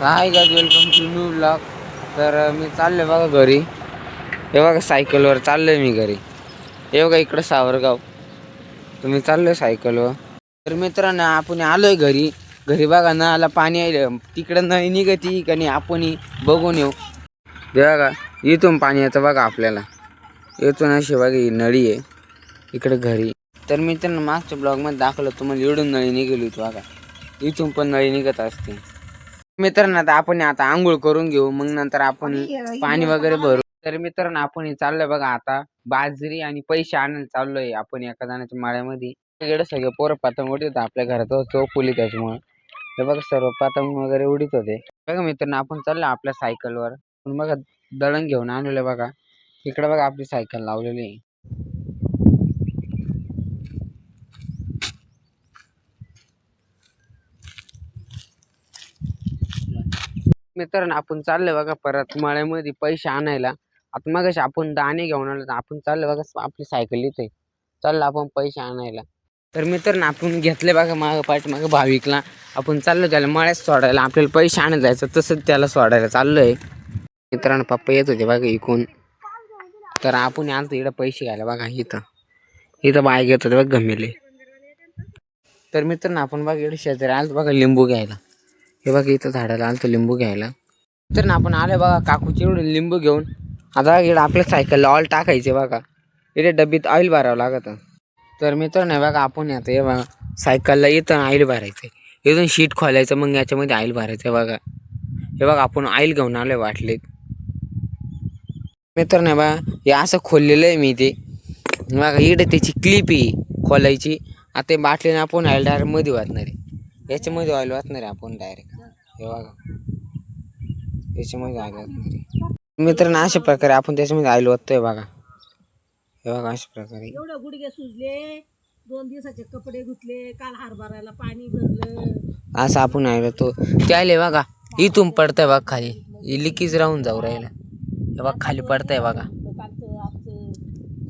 High guys, welcome to new blog. तर मी चाललोय बघा घरी. हे बघा सायकलवर चाललोय मी घरी. हे बघा इकडं सावरगाव. तुम्ही चाललोय सायकलवर. तर मित्रांनो आपण आलोय घरी. घरी बघा नळाला पाणी आहे. तिकडं नळी निघती का नाही आपण बघून येऊ. हे बघा इथून पाणी येतं बघा आपल्याला. इथून अशी बघा ही नळी आहे इकडे घरी. तर मित्रांनो मागच्या ब्लॉगमध्ये दाखवलं तुम्हाला इकडून नळी निघाली होती बघा. इथून पण नळी निघत असते. मित्रांनो आता आंघोळ करून घेऊ, मग नंतर आपण पाणी वगैरे भरू. तर मित्रांनो आपण चाललोय बघा आता बाजरी आणि पैसे आणायला चाललोय आपण एका जणाच्या माळ्यामध्ये. इकडे सगळे पोरं पतंग उडीत होते आपल्या घरात चौफुली त्याच्यामुळे. हे बघा सर्व पतंग वगैरे उडीत होते. बघा मित्रांनो आपण चाललो आपल्या सायकलवर. बघा दळण घेऊन आणलेलं बघा. इकडे बघा आपली सायकल लावलेली आहे. मित्रांनो आपण चाललोय बघा परत मळ्यामध्ये पैसे आणायला. आता मगाशी आपण दाणे घेऊन आलो, आपण चाललोय बघा आपली सायकल इथे चाललो आपण पैसे आणायला. तर मित्रांनो आपण घेतले बघा मागं भाविकला. आपण चाललो त्याला मळ्यात सोडायला. आपल्याला पैसे आणायला जायचं, तसंच त्याला सोडायला चाललोय. मित्रांनो पप्पा येत होते बघा इकून. तर आपण आणतो इकडे पैसे घ्यायला बघा. इथं बाय घेत होते बघा गमेले. तर मित्रांनो आपण बघा इकडे शेजारी आलतो बघा लिंबू घ्यायला. हे बघा इथं झाडाला आलतो लिंबू घ्यायला. तर ना आपण आले बघा काकूची एवढे लिंबू घेऊन. आता इकडे आपल्या सायकलला ऑइल टाकायचे बघा. इथे डब्बीत ऑइल भरावं लागत. तर मित्रांनो बघा आपण आता हे बघा सायकलला इथं ऑइल भरायचं. इथून शीट खोलायचं, मग याच्यामध्ये ऑइल भरायचं बघा. हे बघा आपण ऑइल घेऊन आलोय बाटलीत. मित्रांनो बघा हे असं खोललेलं आहे मी ते बघा. इकडे त्याची क्लिप आहे खोलायची. आता ते बाटलीने आपण ऑइल डायरेक्ट मध्ये वाटणार आहे. याच्यामध्ये ऑइल वाटणार आहे आपण डायरेक्ट. हे बघा याच्यामध्ये ऑइल वाटणार आहे. मित्रांनो अशा प्रकारे आपण त्याच्यामध्ये ऑइल ओततोय बघा. हे बघा अशा प्रकारे. एवढे गुडघे सुजले, 2 दिवसाचे कपडे धुतले, काल हरभऱ्याला पाणी भरलं. असं आपण ऑइल तो त्याले बघा इथून पडतंय बघा खाली. लिकीज राहून जाऊ राहिला. हे बघा खाली पडतंय बघा.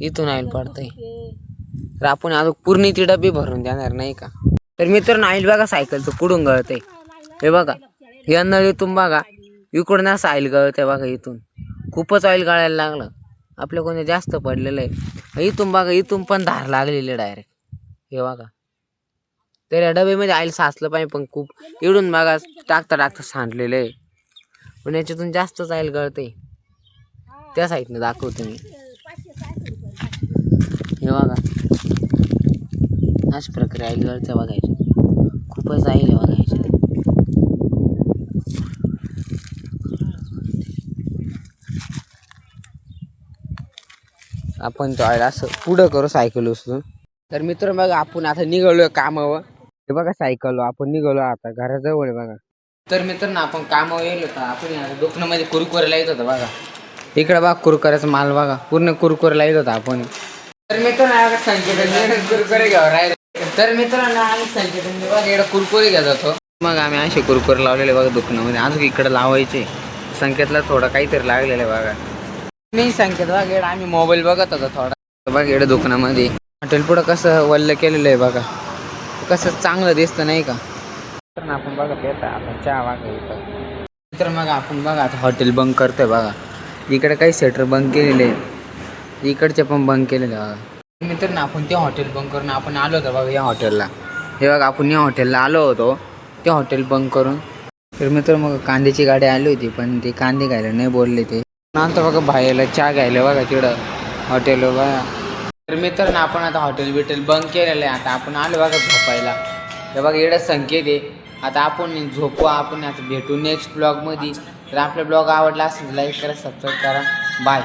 इथून ऑइल पडतंय. तर आपण अजून पूर्ण ती डबी भरून देणार नाही का. तर मित्रांनो ऑइल बघा सायकलचं पुढून गळतंय. हे बघा या नळीतून बघा इकडून असं ऑइल गळतंय बघा. इथून खूपच ऑइल गळायला लागलं. आपल्या कोणी जास्त पडलेलं आहे. इथून बघा इथून पण धार लागलेली डायरेक्ट. हे बघा तर या डब्यामध्ये ऑइल साचलं पाहिजे, पण खूप इकडून बघा टाकता सांडलेलं आहे. पण याच्यातून जास्तच ऑइल गळतंय. त्या साईडने दाखवतो मी. हे बघा अशा प्रकारे ऑइल गळतं बघायचं. खूपच ऑइल आहे बघायचं. आपण तो ऑइल असं पुढं करू सायकल उचलून. तर मित्र बघा आपण आता निघालोय कामावर. हे बघा सायकल आपण निघालो आता घराजवळ आहे बघा. तर मित्रांनो आपण कामावर येलो होता. आपण दुकानामध्ये कुरकुरेला येत होता बघा. इकडे बघा कुरकुऱ्याचा माल बघा पूर्ण कुरकुरेला येत होता आपण. तर मित्रांनो संकेत कुरकुरे घ्यावं राहिले. तर मित्रांनो आम्ही संकेत बघा इकडे कुरकुरे घेत होतो. मग आम्ही असे कुरकुरे लावलेले बघा दुकानामध्ये. अजून इकडे लावायचे. संकेतला थोडं काहीतरी लागलेलं आहे बघा. मी संकेत बघा इकडे आम्ही मोबाईल बघत होतो थोडा बघा इकडे दुकानामध्ये. हॉटेल पुढं कसं वल्ल केलेलं आहे बघा. कसं चांगलं दिसतं नाही का. तर आपण बघा येतं आता चहा बघा इथं. तर मग आपण बघा आता हॉटेल बंद करतोय बघा. इकडे काही सेटर बंद केलेले आहे. इकडचे पण बंद केलेले बघा. मित्रांनो आपण ते हॉटेल बंद करून आपण आलो होतो बघा या हॉटेलला. हे बघा आपण या हॉटेलला आलो होतो ते हॉटेल बंद करून. तर मित्र मग कांद्याची गाडी आली होती, पण ते कांदे घ्यायला नाही बोलले ते. नंतर बघा बाहेरला चहा घ्यायला बघा तिकडं हॉटेल बघा. तर मित्रांनो आपण आता हॉटेल बंद केलेलं आहे. आता आपण आलो बघा झोपायला. हे बघा एवढं संकेत आहे. आता आपण झोपू. आपण आता भेटू नेक्स्ट ब्लॉगमध्ये. तर आपला ब्लॉग आवडला असेल लाईक करा, सबस्क्राईब करा. बाय.